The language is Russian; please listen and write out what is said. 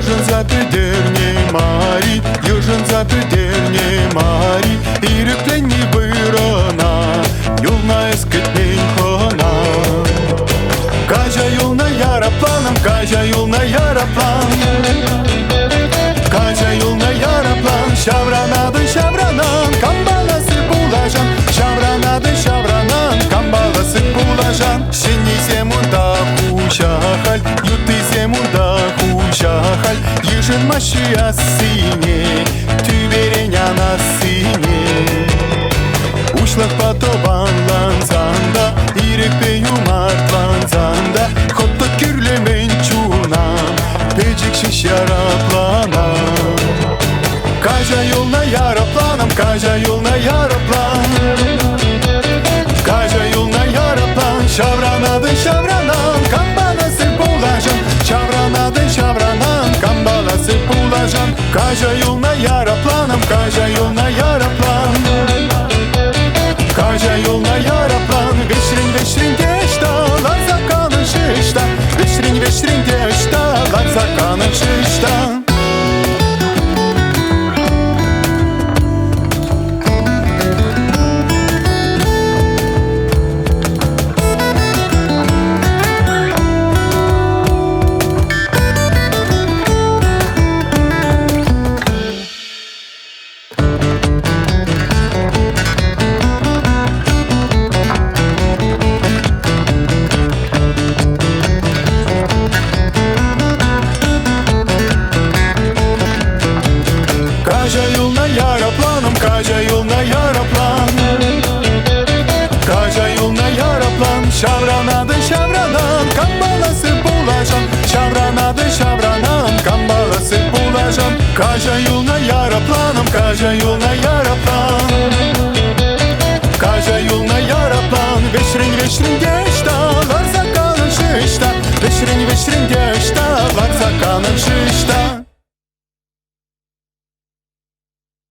Южен запредельней мари, южен запредельней мари, ирекленни вырана, юлна эскетней хона. Кажа юлна ярапланом, кажа юлна яраплан. Кажа юлна яраплан, шавранан, камбаласы булажан, шавранан, камбаласы булажан. Шени земунда хушахаль, юты земунда хушахаль, ежен машия сине, тюбереняна сине. Ушлах патобан ланзанда, ирекпе юмарт ланзанда, хотто кюрлемен чунам, печик шишяраплана. Кажа юлна ярапланом, кажа юлна яраплан. Кажа юлна яраплан, шавранан, камбаласы булажан, шавранан, камбаласы булажан. Кажа юлна ярапланом, кажа юлна яраплан. Кажа юлна яраплан, вечерин дешта, лар заканын шишта, вечерин дешта, лар заканын шишта. Кажа юлна ярапланом, кажа юлна яраплан. Кажа юлна яраплан, шавранан, камбаласы булажан, шавранан, камбаласы булажан. Кажа юлна ярапланом, кажа юлна яраплан. Кажа юлна яраплан, вечерин дешта, лар заканын шишта, вечерин дешта, лар заканын шишта.